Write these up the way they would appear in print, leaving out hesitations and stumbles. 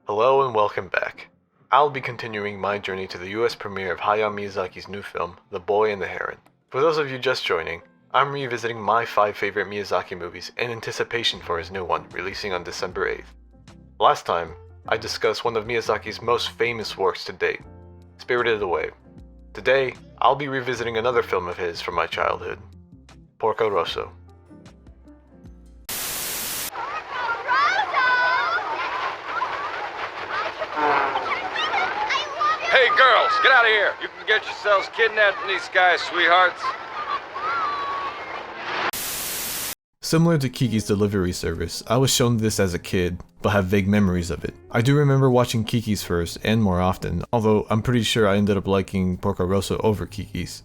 Hello and welcome back. I'll be continuing my journey to the US premiere of Hayao Miyazaki's new film, The Boy and the Heron. For those of you just joining, I'm revisiting my 5 favorite Miyazaki movies in anticipation for his new one, releasing on December 8th. Last time, I discussed one of Miyazaki's most famous works to date, Spirited Away. Today, I'll be revisiting another film of his from my childhood, Porco Rosso. Hey girls, get out of here! You can get yourselves kidnapped in these skies, sweethearts. Similar to Kiki's Delivery Service, I was shown this as a kid, but have vague memories of it. I do remember watching Kiki's first, and more often, although I'm pretty sure I ended up liking Porco Rosso over Kiki's.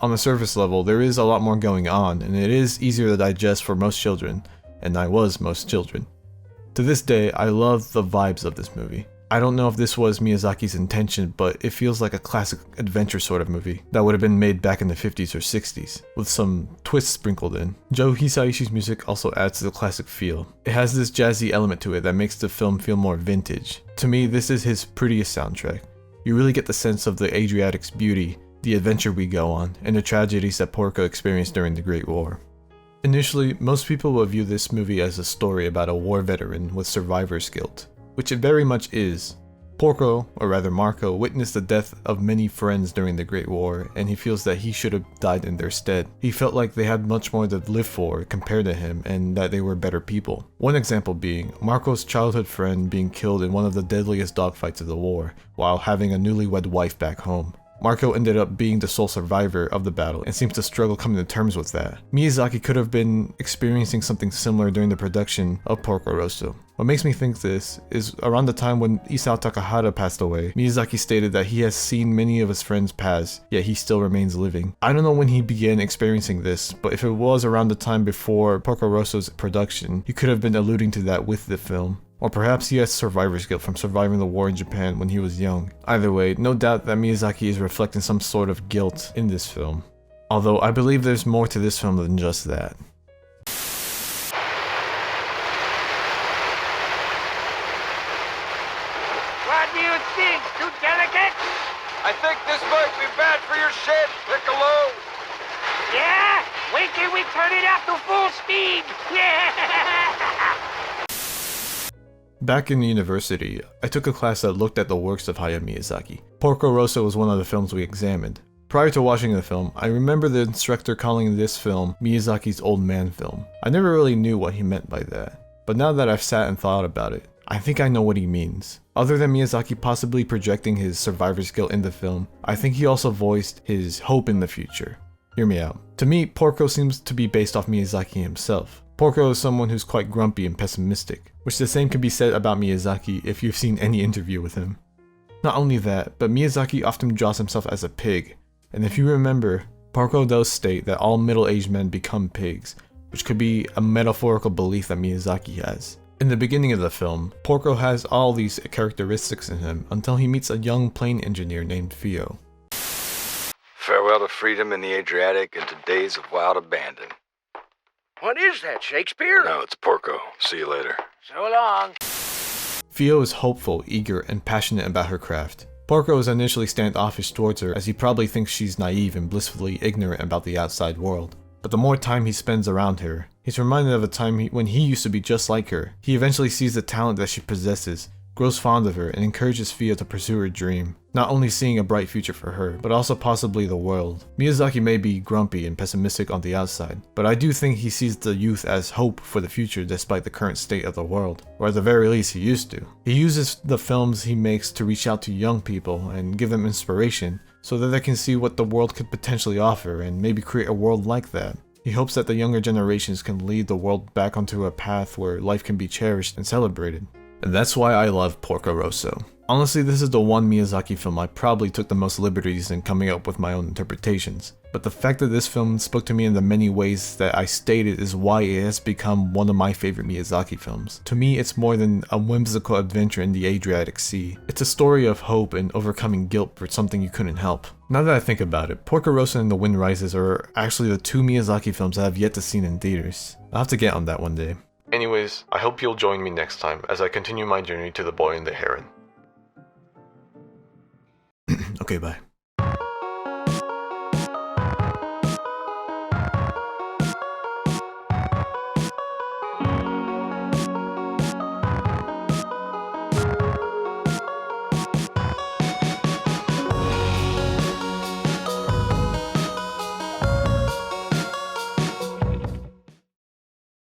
On the surface level, there is a lot more going on, and it is easier to digest for most children, and I was most children. To this day, I love the vibes of this movie. I don't know if this was Miyazaki's intention, but it feels like a classic adventure sort of movie that would have been made back in the 50s or 60s, with some twists sprinkled in. Joe Hisaishi's music also adds to the classic feel. It has this jazzy element to it that makes the film feel more vintage. To me, this is his prettiest soundtrack. You really get the sense of the Adriatic's beauty, the adventure we go on, and the tragedies that Porco experienced during the Great War. Initially, most people will view this movie as a story about a war veteran with survivor's guilt, which it very much is. Porco, or rather Marco, witnessed the death of many friends during the Great War, and he feels that he should have died in their stead. He felt like they had much more to live for compared to him, and that they were better people. One example being Marco's childhood friend being killed in one of the deadliest dogfights of the war, while having a newlywed wife back home. Marco ended up being the sole survivor of the battle and seems to struggle coming to terms with that. Miyazaki could have been experiencing something similar during the production of Porco Rosso. What makes me think this is around the time when Isao Takahata passed away, Miyazaki stated that he has seen many of his friends pass, yet he still remains living. I don't know when he began experiencing this, but if it was around the time before Porco Rosso's production, he could have been alluding to that with the film. Or perhaps he has survivor's guilt from surviving the war in Japan when he was young. Either way, no doubt that Miyazaki is reflecting some sort of guilt in this film. Although I believe there's more to this film than just that. What do you think? Too delicate? I think this might be bad for your ship, Piccolo. Yeah? Wait till we turn it up to full speed. Yeah! Back in university, I took a class that looked at the works of Hayao Miyazaki. Porco Rosso was one of the films we examined. Prior to watching the film, I remember the instructor calling this film Miyazaki's old man film. I never really knew what he meant by that, but now that I've sat and thought about it, I think I know what he means. Other than Miyazaki possibly projecting his survivor's guilt in the film, I think he also voiced his hope in the future. Hear me out. To me, Porco seems to be based off Miyazaki himself. Porco is someone who's quite grumpy and pessimistic, which the same can be said about Miyazaki if you've seen any interview with him. Not only that, but Miyazaki often draws himself as a pig, and if you remember, Porco does state that all middle-aged men become pigs, which could be a metaphorical belief that Miyazaki has. In the beginning of the film, Porco has all these characteristics in him until he meets a young plane engineer named Fio. Farewell to freedom in the Adriatic and to days of wild abandon. What is that, Shakespeare? No, it's Porco. See you later. So long. Fio is hopeful, eager, and passionate about her craft. Porco is initially standoffish towards her as he probably thinks she's naive and blissfully ignorant about the outside world. But the more time he spends around her, he's reminded of a time when he used to be just like her. He eventually sees the talent that she possesses, grows fond of her, and encourages Fio to pursue her dream, not only seeing a bright future for her, but also possibly the world. Miyazaki may be grumpy and pessimistic on the outside, but I do think he sees the youth as hope for the future despite the current state of the world, or at the very least he used to. He uses the films he makes to reach out to young people and give them inspiration, so that they can see what the world could potentially offer and maybe create a world like that. He hopes that the younger generations can lead the world back onto a path where life can be cherished and celebrated. And that's why I love Porco Rosso. Honestly, this is the one Miyazaki film I probably took the most liberties in coming up with my own interpretations. But the fact that this film spoke to me in the many ways that I stated is why it has become one of my favorite Miyazaki films. To me, it's more than a whimsical adventure in the Adriatic Sea. It's a story of hope and overcoming guilt for something you couldn't help. Now that I think about it, Porco Rosso and The Wind Rises are actually the 2 Miyazaki films I have yet to see in theaters. I'll have to get on that one day. Anyways, I hope you'll join me next time as I continue my journey to the boy and the heron. Okay, bye.